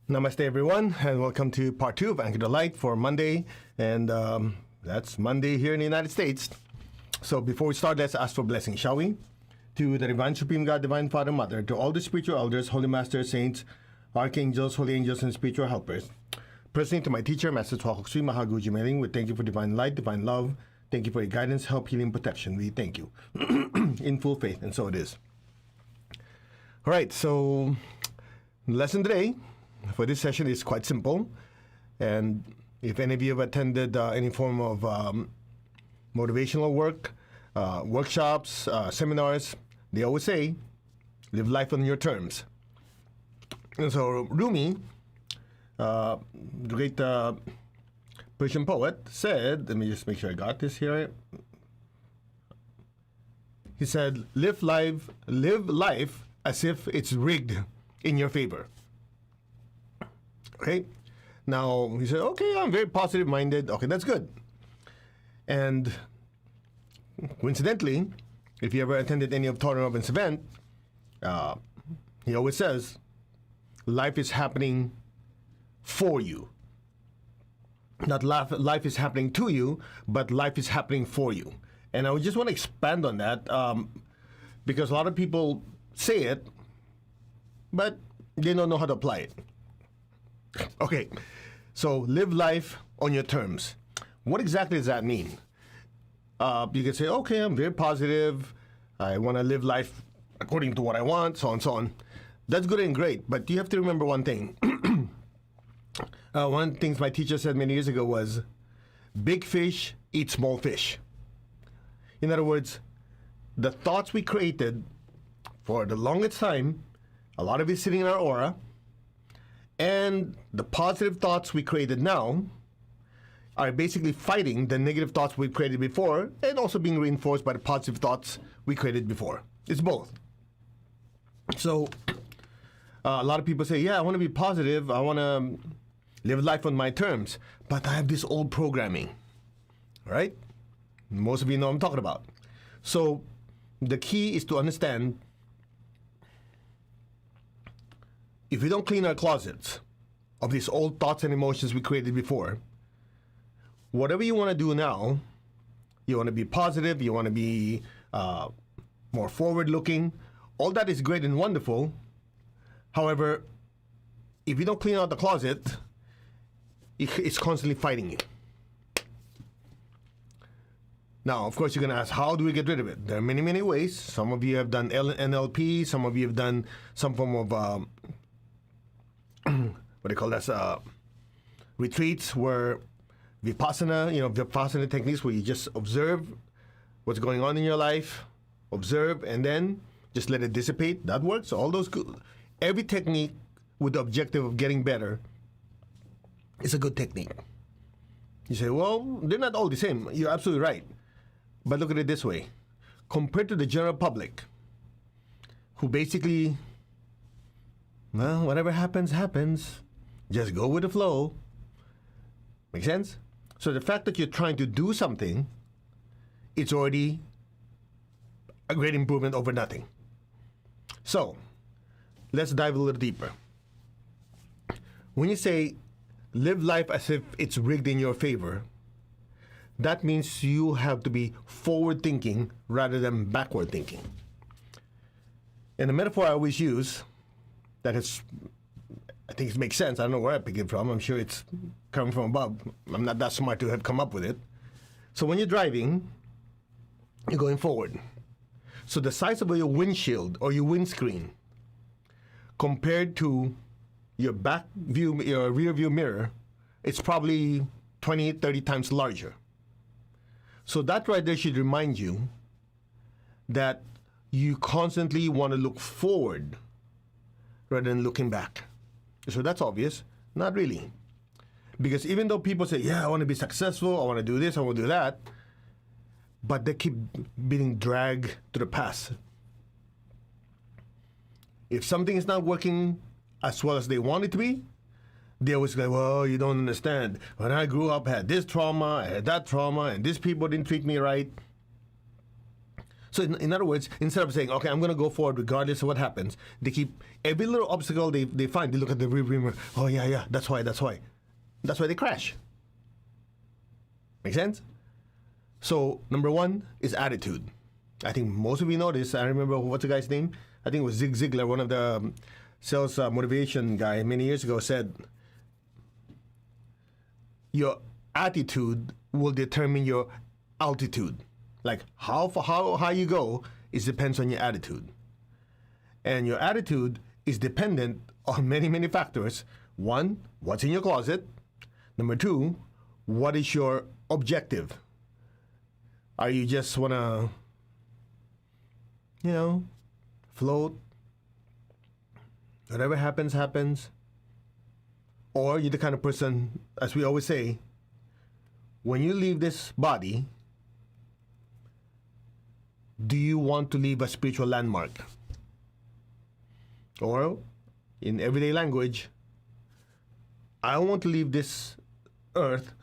Namaste, everyone, and welcome to part 2 of Anchor the Light for Monday, and that's Monday here in the United States. So before we start, let's ask for blessing, shall we? To the Divine Supreme God, Divine Father, Mother, to all the spiritual elders, Holy Masters, Saints, Archangels, Holy Angels, and spiritual helpers. Personally, to my teacher, Master Swahoksui Mahaguji Meling, we thank you for divine light, divine love. Thank you for your guidance, help, healing, protection. We thank you. In full faith, and so it is. All right, so lesson today for this session is quite simple, and if any of you have attended any form of motivational work, workshops, seminars, they always say, live life on your terms. And so Rumi, the great Persian poet, said, let me just make sure I got this here. He said, live life as if it's rigged in your favor. Okay, now he said, okay, I'm very positive minded. Okay, that's good. And coincidentally, if you ever attended any of Tony Robbins' event, he always says, life is happening for you. Not life is happening to you, but life is happening for you. And I just want to expand on that because a lot of people say it, but they don't know how to apply it. Okay, so live life on your terms. What exactly does that mean? You can say, okay, I'm very positive. I want to live life according to what I want, so on and so on. That's good and great, but you have to remember one thing. One of the things my teacher said many years ago was, big fish eat small fish. In other words, the thoughts we created for the longest time, a lot of it sitting in our aura, and the positive thoughts we created now are basically fighting the negative thoughts we created before and also being reinforced by the positive thoughts we created before. It's both. So a lot of people say, yeah, I want to be positive. I want to live life on my terms. But I have this old programming, right? Most of you know what I'm talking about. So the key is to understand, if we don't clean our closets of these old thoughts and emotions we created before, whatever you want to do now, you want to be positive, you want to be more forward-looking, all that is great and wonderful. However, if you don't clean out the closet, it's constantly fighting you. Now, of course, you're going to ask, how do we get rid of it? There are many, many ways. Some of you have done NLP, some of you have done some form of what they call that, retreats where Vipassana techniques where you just observe what's going on in your life, observe, and then just let it dissipate. That works. All those every technique with the objective of getting better is a good technique. You say, well, they're not all the same. You're absolutely right. But look at it this way. Compared to the general public, who basically, well, whatever happens, happens. Just go with the flow. Make sense? So the fact that you're trying to do something, it's already a great improvement over nothing. So let's dive a little deeper. When you say live life as if it's rigged in your favor, that means you have to be forward thinking rather than backward thinking. And the metaphor I always use, that is, I think it makes sense. I don't know where I pick it from. I'm sure it's coming from above. I'm not that smart to have come up with it. So when you're driving, you're going forward. So the size of your windshield or your windscreen compared to your back view, your rear view mirror, it's probably 20, 30 times larger. So that right there should remind you that you constantly want to look forward rather than looking back. So that's obvious. Not really. Because even though people say, yeah, I want to be successful, I want to do this, I want to do that, but they keep being dragged to the past. If something is not working as well as they want it to be, they always go, well, you don't understand. When I grew up, I had this trauma, I had that trauma, and these people didn't treat me right. So in other words, instead of saying, okay, I'm going to go forward regardless of what happens, they keep every little obstacle they find, they look at the rear view mirror. Oh, yeah, that's why. That's why they crash. Make sense? So number one is attitude. I think most of you know this. I remember, what's the guy's name? I think it was Zig Ziglar, one of the sales motivation guy many years ago, said, your attitude will determine your altitude. Like how high you go depends on your attitude. And your attitude is dependent on many, many factors. One, what's in your closet? Number two, what is your objective? Are you just want to, float? Whatever happens, happens. Or you're the kind of person, as we always say, when you leave this body, do you want to leave a spiritual landmark? Or, in everyday language, I want to leave this earth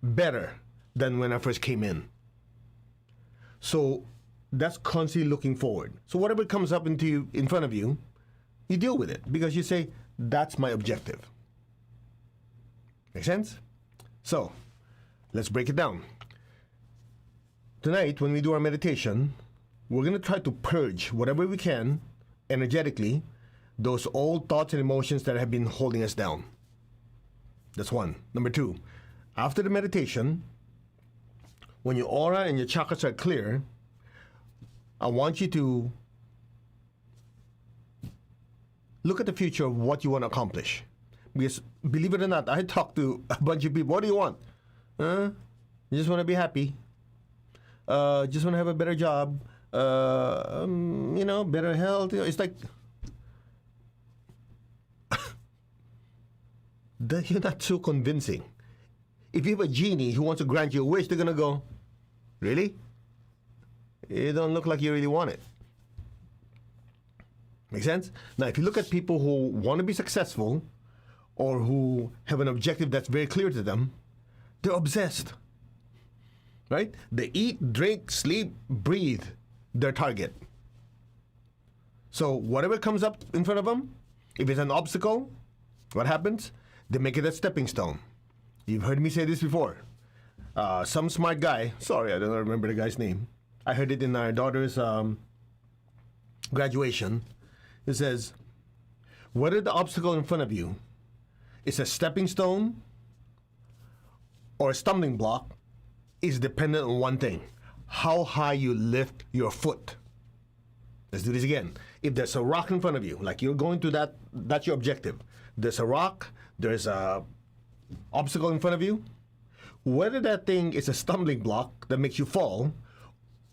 better than when I first came in. So that's constantly looking forward. So whatever comes up in front of you, you deal with it because you say, that's my objective. Make sense? So let's break it down. Tonight, when we do our meditation, we're going to try to purge whatever we can energetically, those old thoughts and emotions that have been holding us down. That's one. Number two, after the meditation, when your aura and your chakras are clear, I want you to look at the future of what you want to accomplish. Because believe it or not, I talk to a bunch of people. What do you want? You just want to be happy. Just want to have a better job. Better health. It's like you're not so convincing. If you have a genie who wants to grant you a wish, they're gonna go, really? You don't look like you really want it. Make sense? Now, if you look at people who want to be successful or who have an objective that's very clear to them, they're obsessed. Right? They eat, drink, sleep, breathe their target. So whatever comes up in front of them, if it's an obstacle, what happens? They make it a stepping stone. You've heard me say this before. Some smart guy, sorry, I don't remember the guy's name. I heard it in our daughter's graduation. It says, whether the obstacle in front of you is a stepping stone or a stumbling block is dependent on one thing: how high you lift your foot. Let's do this again. If there's a rock in front of you, like you're going to that's your objective. There's a rock, there's a obstacle in front of you. Whether that thing is a stumbling block that makes you fall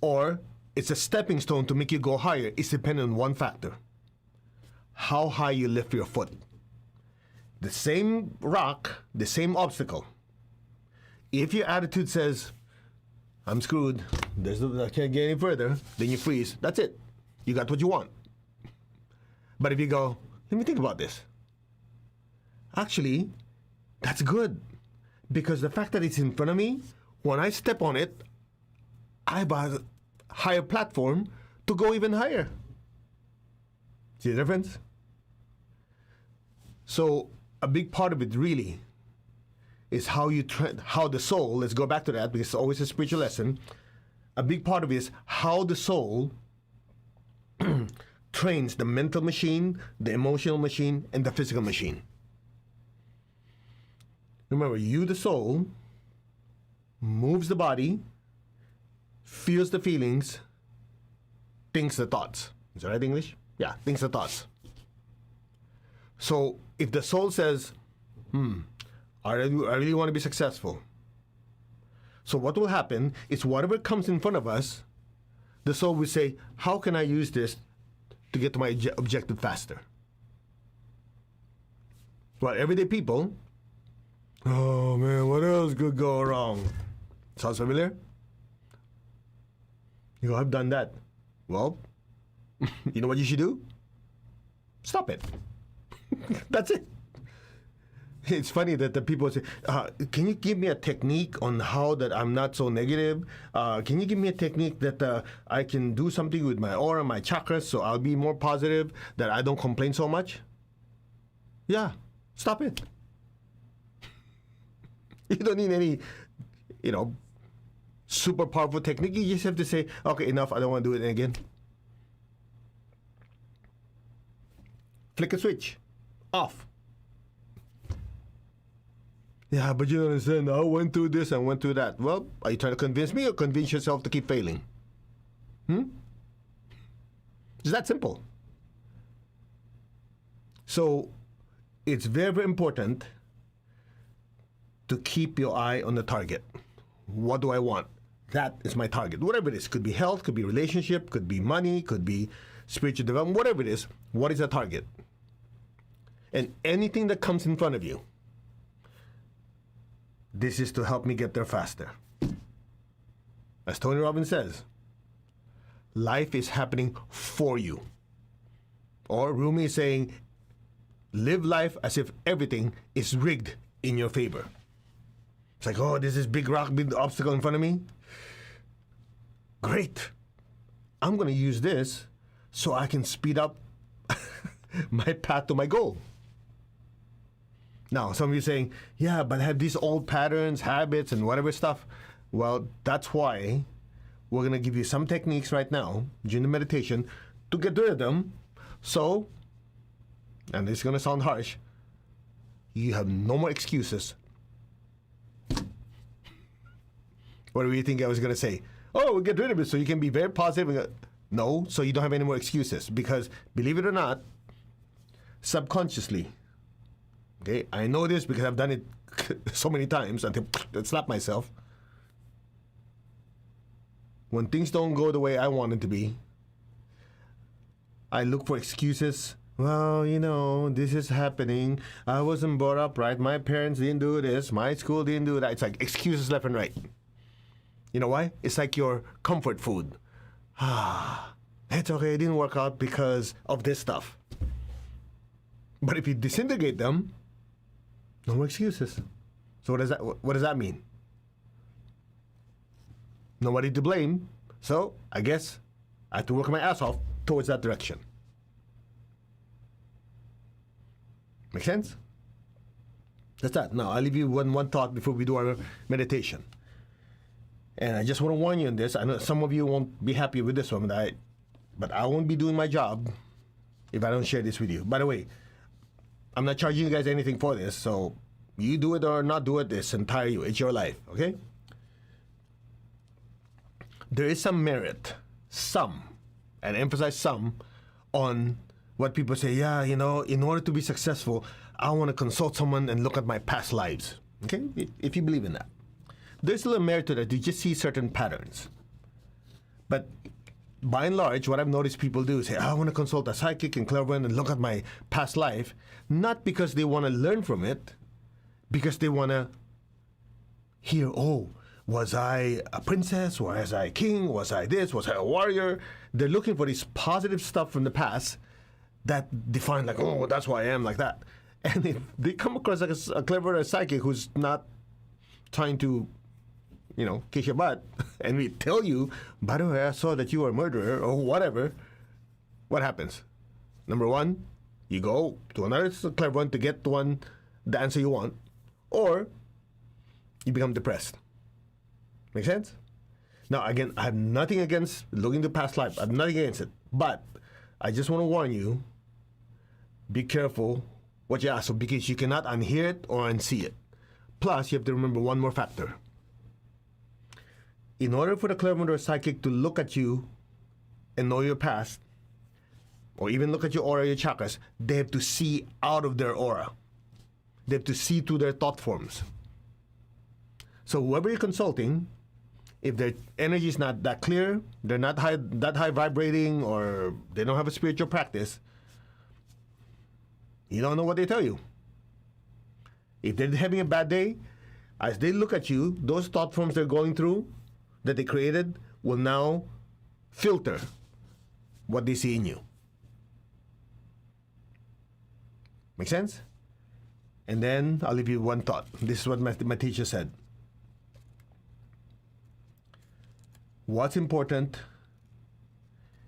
or it's a stepping stone to make you go higher is dependent on one factor: how high you lift your foot. The same rock, the same obstacle. If your attitude says, I'm screwed, I can't get any further, then you freeze. That's it. You got what you want. But if you go, let me think about this. Actually, that's good. Because the fact that it's in front of me, when I step on it, I have a higher platform to go even higher. See the difference? So a big part of it really is how the soul, let's go back to that because it's always a spiritual lesson. A big part of it is how the soul trains the mental machine, the emotional machine, and the physical machine. Remember, you, the soul, moves the body, feels the feelings, thinks the thoughts. Is that right, English? Yeah, thinks the thoughts. So if the soul says, I really want to be successful. So what will happen is whatever comes in front of us, the soul will say, how can I use this to get to my objective faster? Well, everyday people, oh man, what else could go wrong? Sounds familiar? You go, I've done that. Well, you know what you should do? Stop it. That's it. It's funny that the people say, "Can you give me a technique on how that I'm not so negative? Can you give me a technique that I can do something with my aura, my chakras, so I'll be more positive, that I don't complain so much?" Yeah, stop it. You don't need any, super powerful technique. You just have to say, "Okay, enough. I don't want to do it again." Flick a switch, off. Yeah, but you don't understand. I went through this and went through that. Well, are you trying to convince me or convince yourself to keep failing? It's that simple. So, it's very, very important to keep your eye on the target. What do I want? That is my target. Whatever it is. Could be health, could be relationship, could be money, could be spiritual development, whatever it is. What is the target? And anything that comes in front of you, this is to help me get there faster. As Tony Robbins says, life is happening for you. Or Rumi is saying, live life as if everything is rigged in your favor. It's like, oh, this is big rock, big obstacle in front of me. Great. I'm going to use this so I can speed up my path to my goal. Now, some of you are saying, yeah, but I have these old patterns, habits, and whatever stuff. Well, that's why we're going to give you some techniques right now during the meditation to get rid of them. So, and this is going to sound harsh, you have no more excuses. What do you think I was going to say? Oh, we'll get rid of it so you can be very positive. No, so you don't have any more excuses. Because, believe it or not, subconsciously, okay, I know this because I've done it so many times until I slap myself. When things don't go the way I want it to be, I look for excuses. Well, this is happening. I wasn't brought up right. My parents didn't do this. My school didn't do that. It's like excuses left and right. You know why? It's like your comfort food. It's okay. It didn't work out because of this stuff. But if you disintegrate them, no more excuses. So what does that mean? Nobody to blame. So I guess I have to work my ass off towards that direction. Make sense? That's that. Now I'll leave you one thought before we do our meditation. And I just want to warn you on this. I know some of you won't be happy with this one, but I won't be doing my job if I don't share this with you. By the way, I'm not charging you guys anything for this, so you do it or not do it, it's entirely you. It's your life, okay? There is some merit, and emphasize some, on what people say, yeah, in order to be successful, I want to consult someone and look at my past lives, okay? If you believe in that. There's still a merit to that. You just see certain patterns. But by and large, what I've noticed people do is say, I want to consult a psychic and clairvoyant and look at my past life, not because they want to learn from it, because they want to hear, oh, was I a princess? Was I a king? Was I this? Was I a warrior? They're looking for this positive stuff from the past that define like, oh, that's why I am like that. And if they come across like a clever psychic who's not trying to kick your butt, and we tell you, by the way, I saw that you were a murderer or whatever, what happens? Number one, you go to another clairvoyant to get the answer you want, or you become depressed. Make sense? Now, again, I have nothing against looking to past life. I have nothing against it. But I just want to warn you, be careful what you ask for, because you cannot unhear it or unsee it. Plus, you have to remember one more factor. In order for the clairvoyant or psychic to look at you and know your past, or even look at your aura, your chakras, they have to see out of their aura. They have to see through their thought forms. So whoever you're consulting, if their energy is not that clear, they're not that high vibrating, or they don't have a spiritual practice, you don't know what they tell you. If they're having a bad day, as they look at you, those thought forms they're going through that they created will now filter what they see in you. Make sense? And then I'll leave you one thought. This is what my teacher said. What's important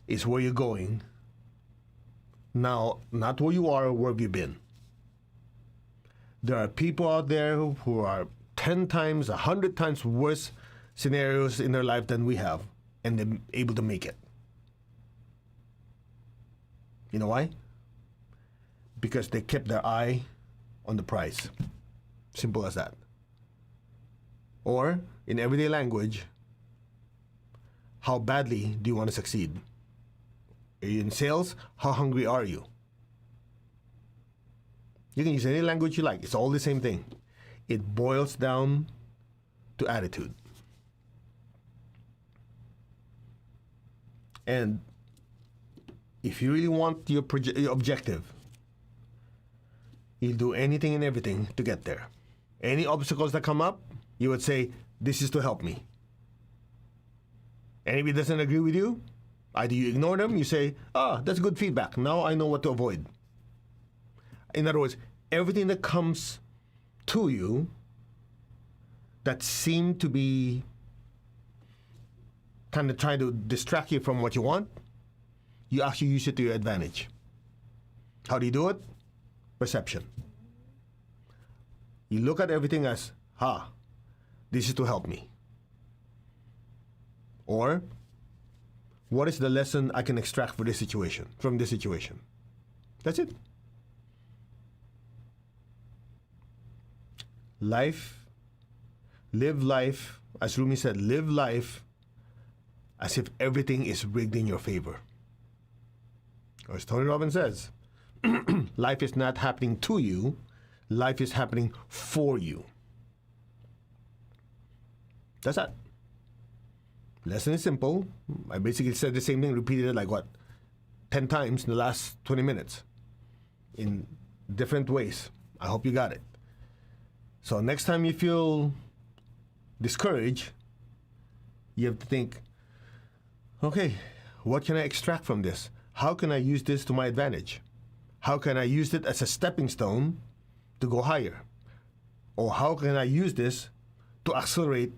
is where you're going. Now, not where you are or where have you been. There are people out there who are 10 times, 100 times worse scenarios in their life than we have, and they're able to make it. You know why? Because they kept their eye on the prize. Simple as that. Or, in everyday language, how badly do you want to succeed? Are you in sales? How hungry are you? You can use any language you like. It's all the same thing. It boils down to attitude. And if you really want your objective, you'll do anything and everything to get there. Any obstacles that come up, you would say, this is to help me. Anybody doesn't agree with you, either you ignore them, you say, that's good feedback. Now I know what to avoid. In other words, everything that comes to you that seem to be kind of trying to distract you from what you want, you actually use it to your advantage. How do you do it? Perception. You look at everything as, this is to help me. Or, what is the lesson I can extract from this situation? That's it. Live life, as Rumi said, live life as if everything is rigged in your favor. Or as Tony Robbins says, life is not happening to you, life is happening for you. That's that. Lesson is simple. I basically said the same thing, repeated it 10 times in the last 20 minutes in different ways. I hope you got it. So next time you feel discouraged, you have to think, okay, what can I extract from this? How can I use this to my advantage? How can I use it as a stepping stone to go higher? Or how can I use this to accelerate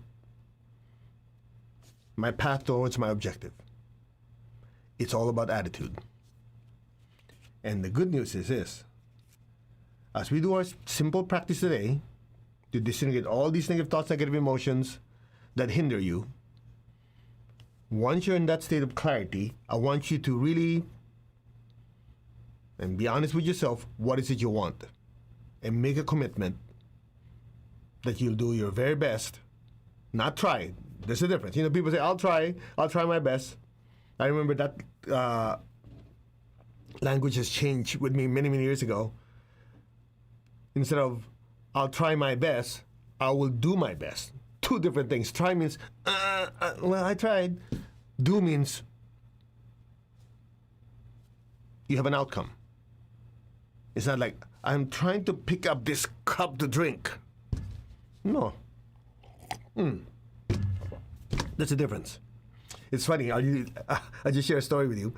my path towards my objective? It's all about attitude. And the good news is this. As we do our simple practice today, to disintegrate all these negative thoughts, negative emotions that hinder you, once you're in that state of clarity, I want you to really, and be honest with yourself, what is it you want? And make a commitment that you'll do your very best, not try. There's a difference. People say, I'll try my best. I remember that language has changed with me many, many years ago. Instead of, I'll try my best, I will do my best. Two different things. Try means, well, I tried. Do means you have an outcome. It's not like, I'm trying to pick up this cup to drink. No. That's the difference. It's funny. I'll just share a story with you.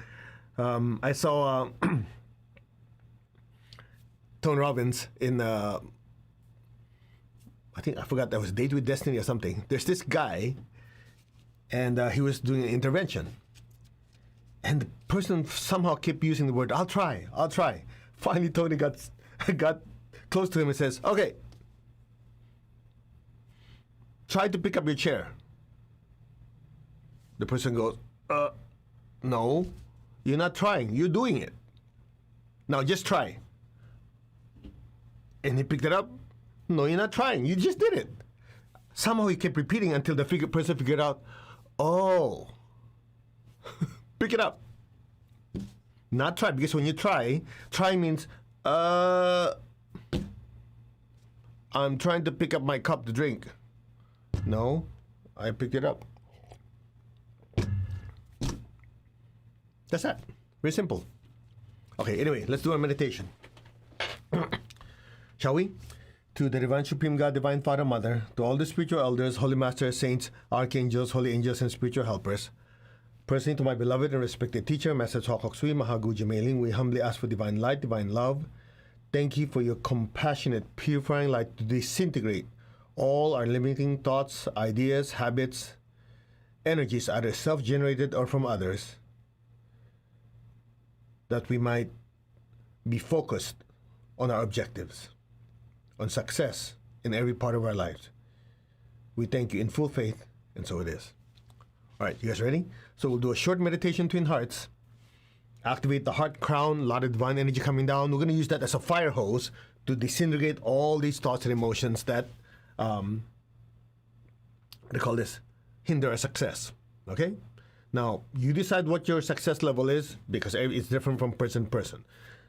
I saw Tony Robbins in, I forgot that was Date with Destiny or something. There's this guy, and he was doing an intervention. And the person somehow kept using the word, I'll try. Finally, Tony got close to him and says, okay, try to pick up your chair. The person goes, no, you're not trying. You're doing it. Now just try. And he picked it up. No, you're not trying. You just did it. Somehow he kept repeating until the person figured out, oh, pick it up. Not try, because when you try means, I'm trying to pick up my cup to drink. No, I picked it up. That's that. Very simple. Okay, anyway, let's do our meditation. Shall we? To the Divine Supreme God, Divine Father, Mother, to all the spiritual elders, holy masters, saints, archangels, holy angels, and spiritual helpers, personally to my beloved and respected teacher, Master Chow Kok Sui, Mahaguji Meiling, we humbly ask for divine light, divine love. Thank you for your compassionate, purifying light to disintegrate all our limiting thoughts, ideas, habits, energies, either self-generated or from others, that we might be focused on our objectives, on success in every part of our lives. We thank you in full faith, and so it is. All right, you guys ready? So we'll do a short meditation, Twin Hearts. Activate the heart crown, a lot of divine energy coming down. We're going to use that as a fire hose to disintegrate all these thoughts and emotions that, they call this, hinder our success. Okay? Now, you decide what your success level is because it's different from person to person.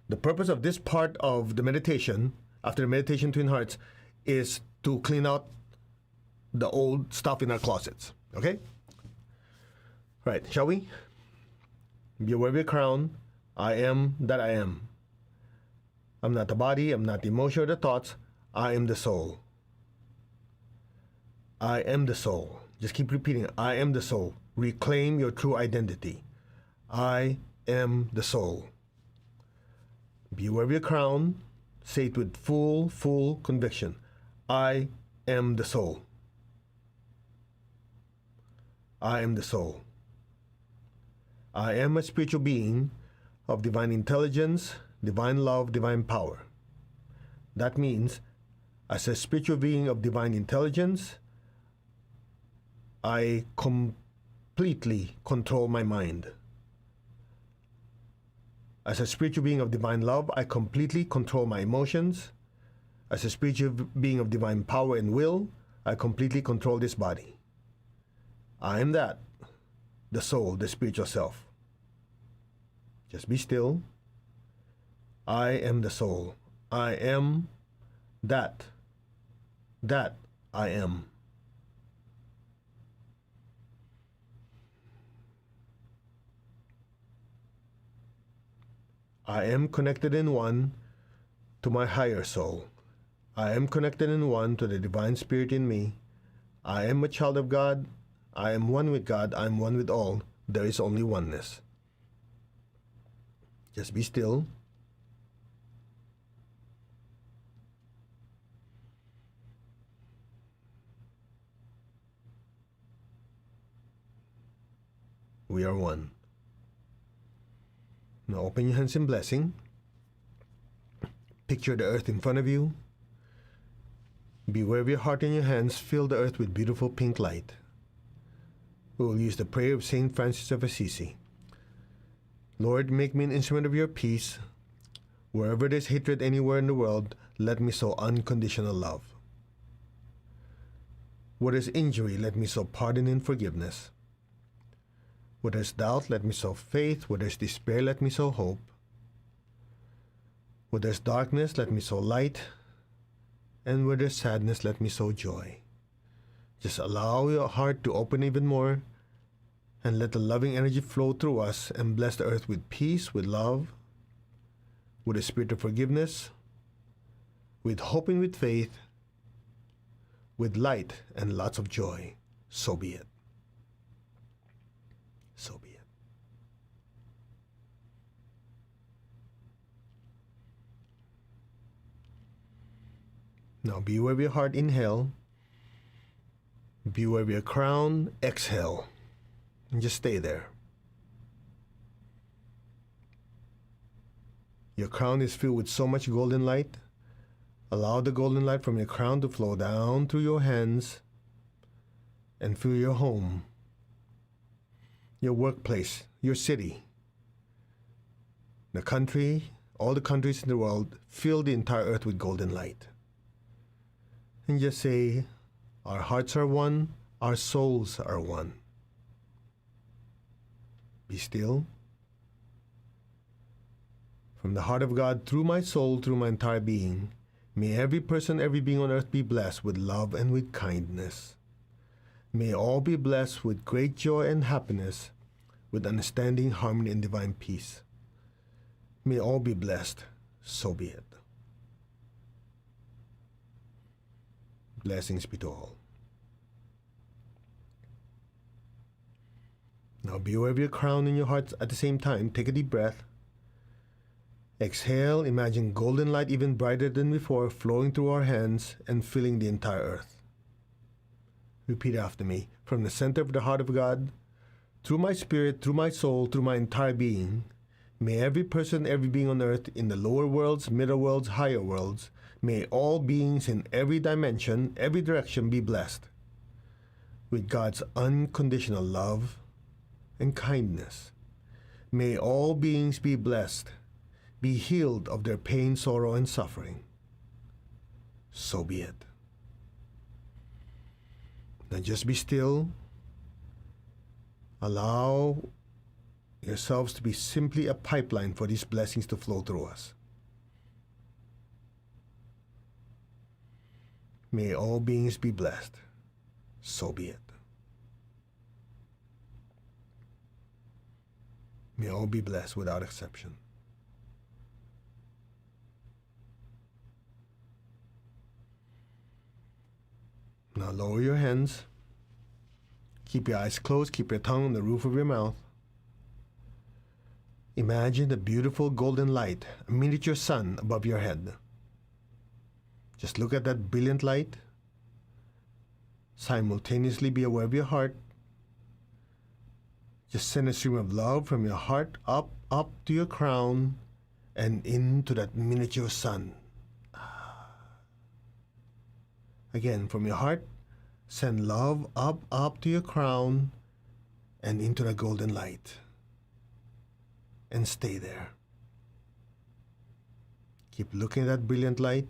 The purpose of this part of the meditation, after the meditation, Twin Hearts, is to clean out the old stuff in our closets. Okay? All right, shall we? Be aware of your crown. I am that I am. I'm not the body. I'm not the emotion or the thoughts. I am the soul. I am the soul. Just keep repeating. I am the soul. Reclaim your true identity. I am the soul. Be aware of your crown. Say it with full conviction. I am the soul. I am the soul. I am a spiritual being of divine intelligence, divine love, divine power. That means, as a spiritual being of divine intelligence, I completely control my mind. As a spiritual being of divine love, I completely control my emotions. As a spiritual being of divine power and will, I completely control this body. I am that, the soul, the spiritual self. Just be still. I am the soul. I am that. That I am. I am connected in one to my higher soul. I am connected in one to the divine spirit in me. I am a child of God. I am one with God. I am one with all. There is only oneness. Just be still. We are one. Now open your hands in blessing. Picture the earth in front of you. Beware of your heart in your hands. Fill the earth with beautiful pink light. We will use the prayer of Saint Francis of Assisi. Lord, make me an instrument of your peace. Wherever there's hatred anywhere in the world, let me sow unconditional love. Where there's injury, let me sow pardon and forgiveness. Where there's doubt, let me sow faith. Where there's despair, let me sow hope. Where there's darkness, let me sow light. And where there's sadness, let me sow joy. Just allow your heart to open even more and let the loving energy flow through us and bless the earth with peace, with love, with a spirit of forgiveness, with hope and with faith, with light and lots of joy. So be it. So be it. Now be aware of your heart, inhale. Be aware of your crown, exhale. And just stay there. Your crown is filled with so much golden light. Allow the golden light from your crown to flow down through your hands and fill your home, your workplace, your city, the country, all the countries in the world. Fill the entire earth with golden light. And just say, our hearts are one, our souls are one. Be still. From the heart of God, through my soul, through my entire being, may every person, every being on earth be blessed with love and with kindness. May all be blessed with great joy and happiness, with understanding, harmony, and divine peace. May all be blessed. So be it. Blessings be to all. Now be aware of your crown and your hearts at the same time. Take a deep breath. Exhale, imagine golden light even brighter than before flowing through our hands and filling the entire earth. Repeat after me. From the center of the heart of God, through my spirit, through my soul, through my entire being, may every person, every being on earth, in the lower worlds, middle worlds, higher worlds, may all beings in every dimension, every direction be blessed with God's unconditional love and kindness. May all beings be blessed, be healed of their pain, sorrow, and suffering. So be it. Now just be still. Allow yourselves to be simply a pipeline for these blessings to flow through us. May all beings be blessed. So be it. May all be blessed without exception. Now lower your hands. Keep your eyes closed. Keep your tongue on the roof of your mouth. Imagine a beautiful golden light, a miniature sun above your head. Just look at that brilliant light. Simultaneously be aware of your heart. Just send a stream of love from your heart up to your crown and into that miniature sun. Again, from your heart, send love up to your crown and into the golden light. And stay there. Keep looking at that brilliant light.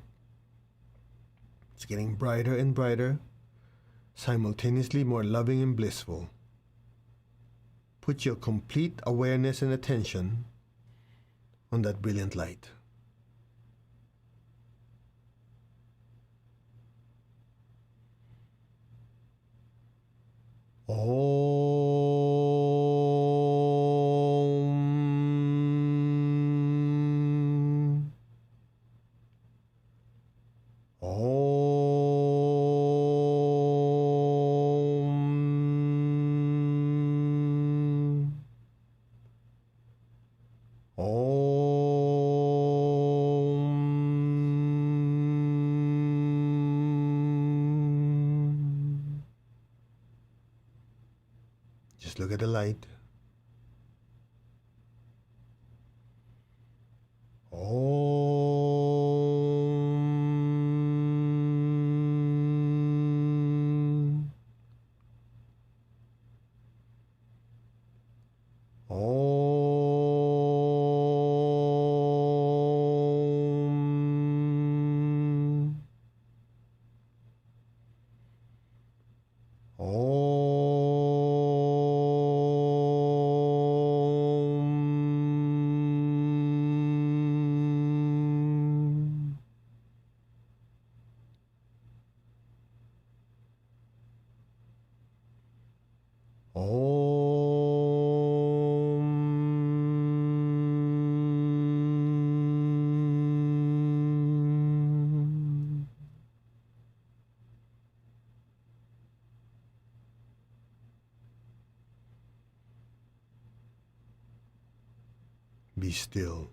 It's getting brighter and brighter, simultaneously more loving and blissful. Put your complete awareness and attention on that brilliant light. Just look at the light. Be still.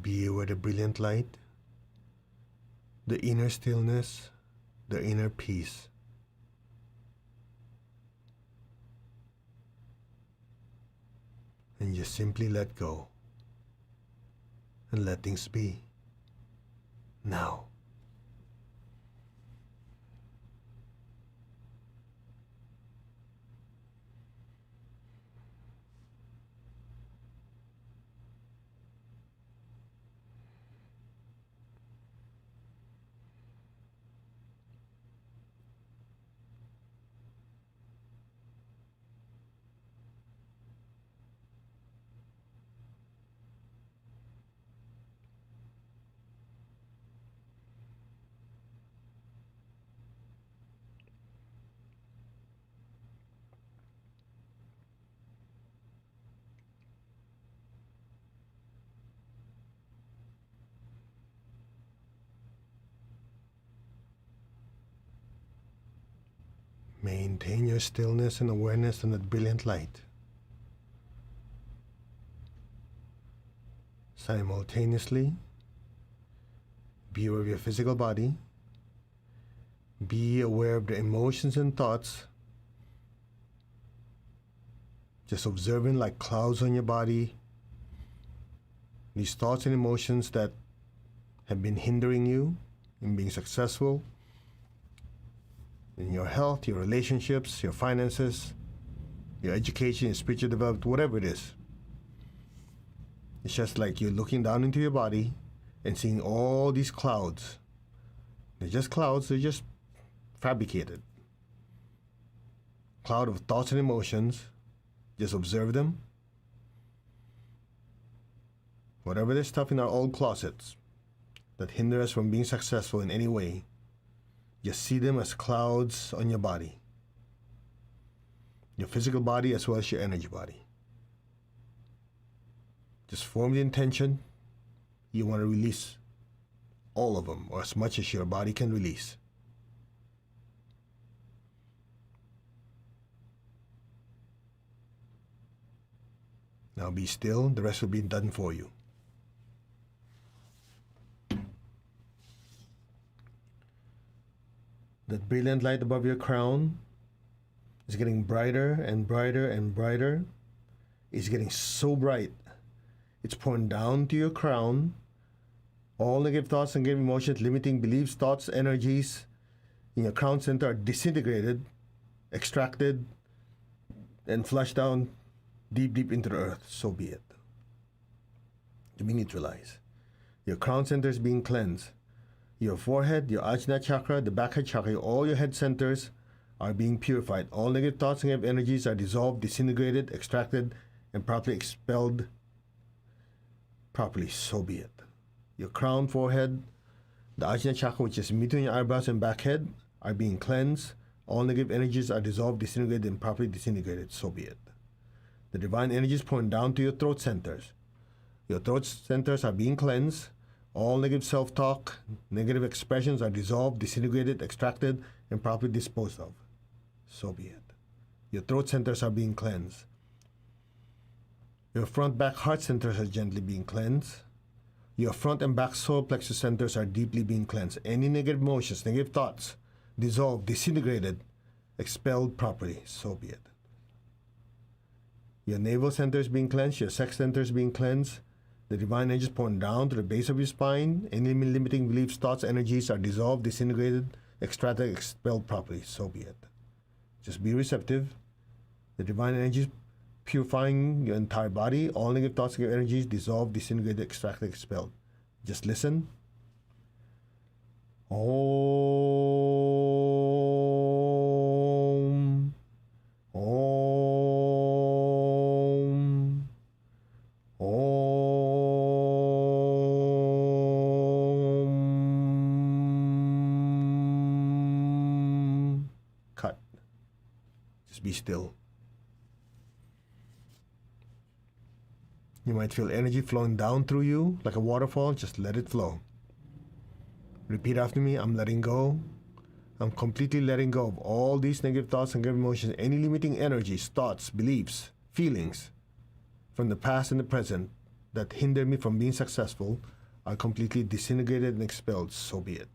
Be aware of the brilliant light, the inner stillness, the inner peace. And just simply let go and let things be now. Maintain your stillness and awareness in that brilliant light. Simultaneously, be aware of your physical body. Be aware of the emotions and thoughts. Just observing like clouds on your body. These thoughts and emotions that have been hindering you in being successful in your health, your relationships, your finances, your education, your spiritual development, whatever it is. It's just like you're looking down into your body and seeing all these clouds. They're just clouds, they're just fabricated. Cloud of thoughts and emotions. Just observe them. Whatever there's stuff in our old closets that hinder us from being successful in any way, just see them as clouds on your body. Your physical body as well as your energy body. Just form the intention you want to release all of them, or as much as your body can release. Now be still, the rest will be done for you. That brilliant light above your crown is getting brighter and brighter and brighter. It's getting so bright. It's pouring down to your crown. All negative thoughts and negative emotions, limiting beliefs, thoughts, energies in your crown center are disintegrated, extracted, and flushed down deep, deep into the earth. So be it. To be neutralized. Your crown center is being cleansed. Your forehead, your Ajna chakra, the back head chakra, all your head centers are being purified. All negative thoughts and negative energies are dissolved, disintegrated, extracted, and properly expelled properly. So be it. Your crown, forehead, the Ajna chakra, which is in between your eyebrows and back head, are being cleansed. All negative energies are dissolved, disintegrated, and properly disintegrated. So be it. The divine energies pouring down to your throat centers. Your throat centers are being cleansed. All negative self-talk, negative expressions are dissolved, disintegrated, extracted, and properly disposed of. So be it. Your throat centers are being cleansed. Your front, back, heart centers are gently being cleansed. Your front and back solar plexus centers are deeply being cleansed. Any negative emotions, negative thoughts, dissolved, disintegrated, expelled properly. So be it. Your navel center is being cleansed. Your sex center is being cleansed. The divine energies pouring down to the base of your spine. Any limiting beliefs, thoughts, energies are dissolved, disintegrated, extracted, expelled properly. So be it. Just be receptive. The divine energies purifying your entire body. All negative thoughts, negative energies dissolved, disintegrated, extracted, expelled. Just listen. Om. Om. Om. Cut. Just be still. You might feel energy flowing down through you like a waterfall. Just let it flow. Repeat after me. I'm letting go. I'm completely letting go of all these negative thoughts and negative emotions, any limiting energies, thoughts, beliefs, feelings from the past and the present that hinder me from being successful are completely disintegrated and expelled. So be it.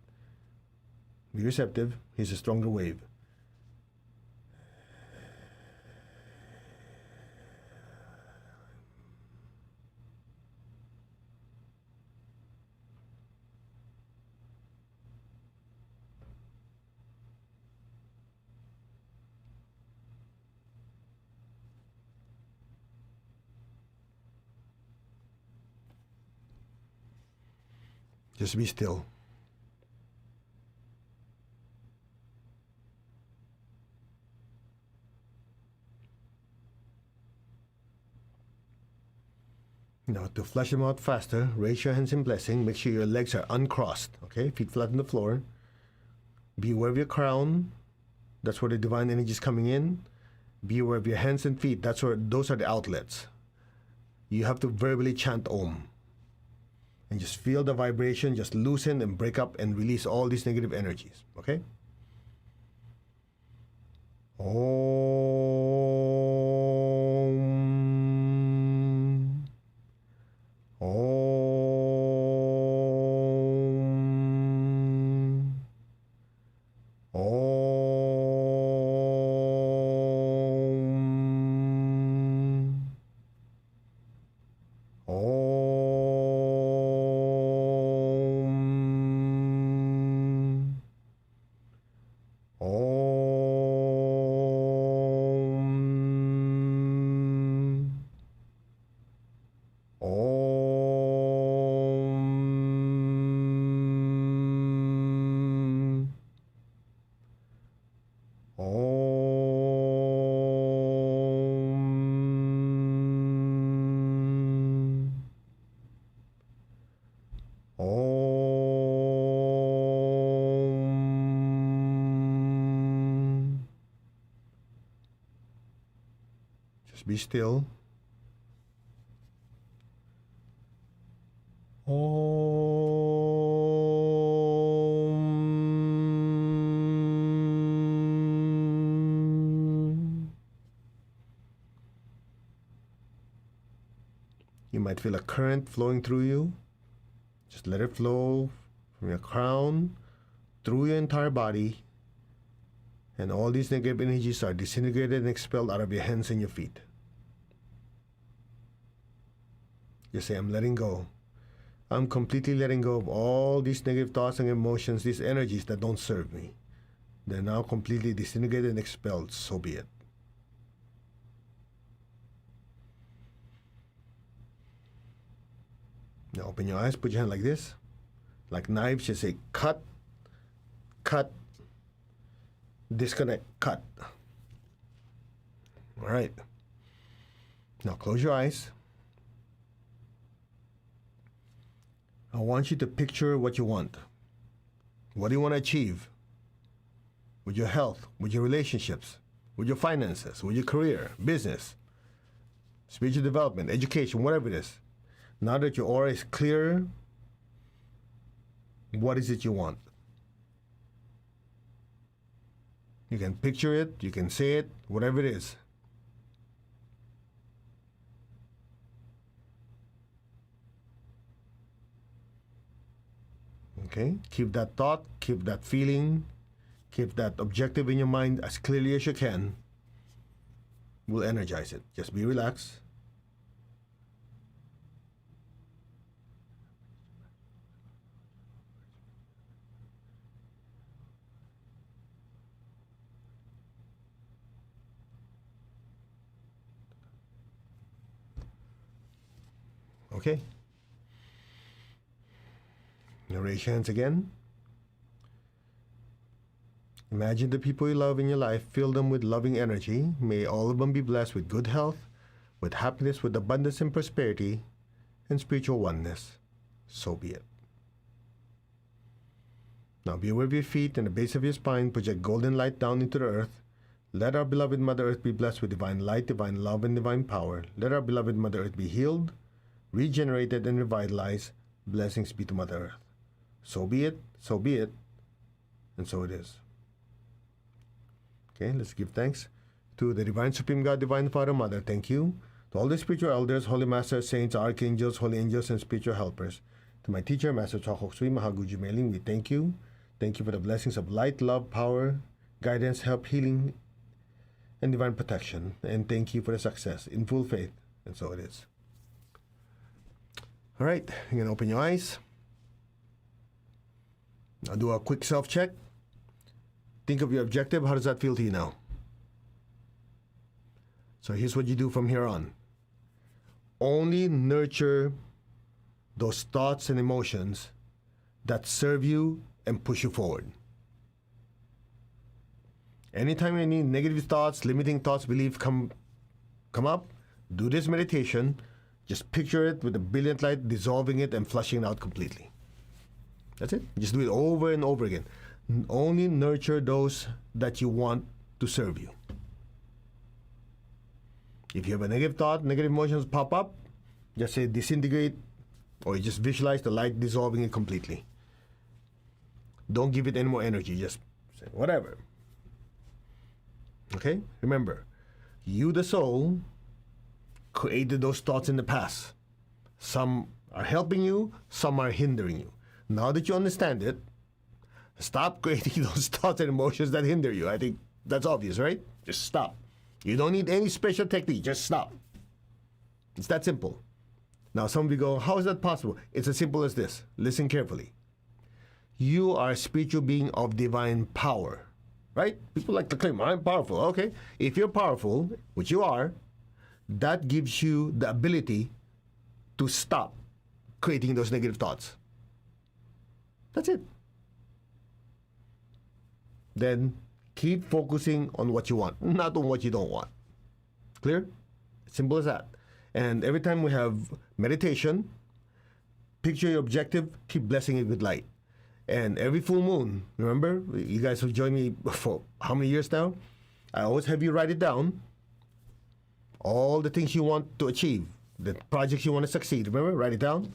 Be receptive. Here's a stronger wave. Just be still. Now, to flush them out faster, raise your hands in blessing. Make sure your legs are uncrossed, okay? Feet flat on the floor. Be aware of your crown. That's where the divine energy is coming in. Be aware of your hands and feet. Those are the outlets. You have to verbally chant Om. And just feel the vibration, just loosen and break up and release all these negative energies, okay? Om. Om. Om. Om. Om. Om. Om. Om. Just be still. Om. You might feel a current flowing through you. Just let it flow from your crown through your entire body, and all these negative energies are disintegrated and expelled out of your hands and your feet. You say, I'm letting go. I'm completely letting go of all these negative thoughts and emotions, these energies that don't serve me. They're now completely disintegrated and expelled, so be it. Now open your eyes, put your hand like this. Like knives, you say cut, cut, disconnect, cut. All right. Now close your eyes. I want you to picture what you want. What do you want to achieve? With your health, with your relationships, with your finances, with your career, business, spiritual development, education, whatever it is. Now that your aura is clear, what is it you want? You can picture it, you can say it, whatever it is. Okay? Keep that thought, keep that feeling, keep that objective in your mind as clearly as you can. We'll energize it. Just be relaxed. Okay. Now raise your hands again. Imagine the people you love in your life, fill them with loving energy. May all of them be blessed with good health, with happiness, with abundance and prosperity, and spiritual oneness. So be it. Now be aware of your feet and the base of your spine. Project golden light down into the earth. Let our beloved Mother Earth be blessed with divine light, divine love, and divine power. Let our beloved Mother Earth be healed, regenerated, and revitalized. Blessings be to Mother Earth. So be it, and so it is. Okay, let's give thanks to the Divine Supreme God, Divine Father, Mother. Thank you. To all the spiritual elders, holy masters, saints, archangels, holy angels, and spiritual helpers. To my teacher, Master Chokok Sui Mahaguji Mailing, we thank you. Thank you for the blessings of light, love, power, guidance, help, healing, and divine protection. And thank you for the success in full faith. And so it is. All right, you can open your eyes. Now do a quick self-check. Think of your objective. How does that feel to you now? So here's what you do from here on. Only nurture those thoughts and emotions that serve you and push you forward. Anytime any negative thoughts, limiting thoughts, beliefs come up, do this meditation. Just picture it with a brilliant light, dissolving it and flushing it out completely. That's it. Just do it over and over again. Only nurture those that you want to serve you. If you have a negative thought, negative emotions pop up, just say disintegrate, or you just visualize the light dissolving it completely. Don't give it any more energy. Just say whatever. Okay? Remember, you, the soul, created those thoughts in the past. Some are helping you, some are hindering you. Now that you understand it, stop creating those thoughts and emotions that hinder you. I think that's obvious, right? Just stop. You don't need any special technique. Just stop. It's that simple. Now, some of you go, how is that possible? It's as simple as this. Listen carefully. You are a spiritual being of divine power, right? People like to claim, I'm powerful. Okay. If you're powerful, which you are, that gives you the ability to stop creating those negative thoughts. That's it. Then keep focusing on what you want, not on what you don't want. Clear? Simple as that. And every time we have meditation, picture your objective, keep blessing it with light. And every full moon, remember, you guys have joined me for how many years now? I always have you write it down. All the things you want to achieve, the projects you want to succeed, remember, write it down.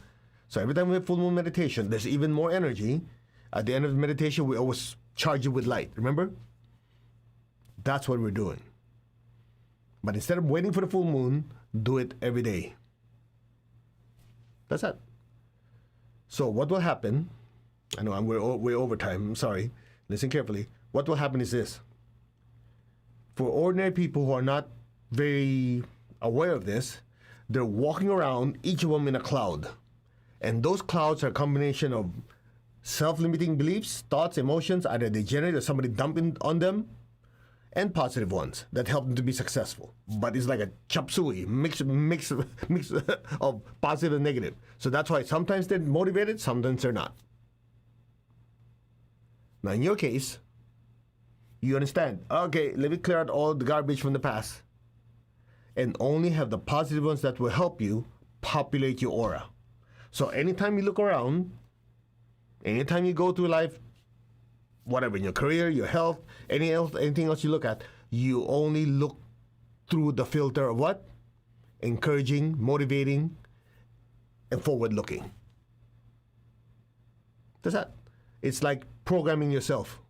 So every time we have full moon meditation, there's even more energy. At the end of the meditation, we always charge you with light, remember? That's what we're doing. But instead of waiting for the full moon, do it every day. That's it. So what will happen, I know we're way over time, I'm sorry. Listen carefully. What will happen is this. For ordinary people who are not very aware of this, they're walking around, each of them in a cloud. And those clouds are a combination of self-limiting beliefs, thoughts, emotions, either they generate or somebody dumping on them, and positive ones that help them to be successful. But it's like a chop suey, mix of positive and negative. So that's why sometimes they're motivated, sometimes they're not. Now in your case, you understand, okay, let me clear out all the garbage from the past and only have the positive ones that will help you populate your aura. So anytime you look around, anytime you go through life, whatever, in your career, your health, anything else you look at, you only look through the filter of what? Encouraging, motivating, and forward-looking. That's that. It's like programming yourself.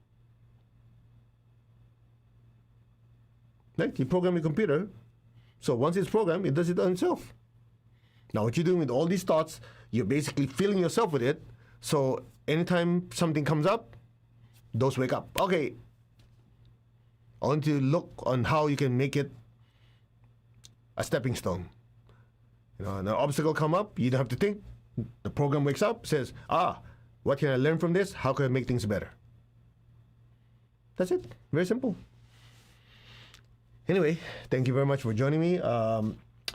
Like you program your computer, so once it's programmed, it does it on itself. Now what you're doing with all these thoughts, you're basically filling yourself with it, so anytime something comes up, those wake up. Okay, I want you to look on how you can make it a stepping stone. You know, an obstacle come up, you don't have to think. The program wakes up, says, what can I learn from this? How can I make things better? That's it. Very simple. Anyway, thank you very much for joining me.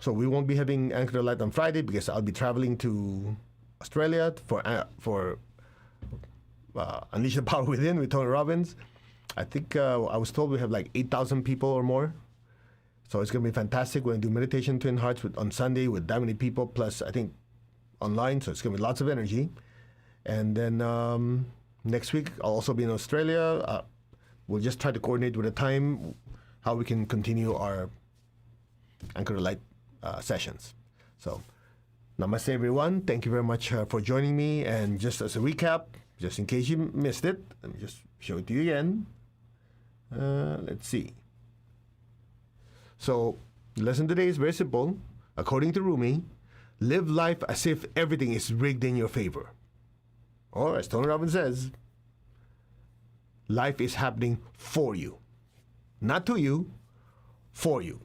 So we won't be having Anchor the Light on Friday because I'll be traveling to Australia for Unleash the Power Within with Tony Robbins. I think I was told we have like 8,000 people or more. So it's going to be fantastic. We're going to do Meditation Twin Hearts on Sunday with that many people, plus I think online. So it's going to be lots of energy. And then next week, I'll also be in Australia. We'll just try to coordinate with a time how we can continue our Anchor the Light sessions. So namaste, everyone. Thank you very much for joining me. And just as a recap, just in case you missed it, let me just show it to you again. Let's see. So, the lesson today is very simple. According to Rumi, live life as if everything is rigged in your favor. Or, as Tony Robbins says, life is happening for you. Not to you, for you.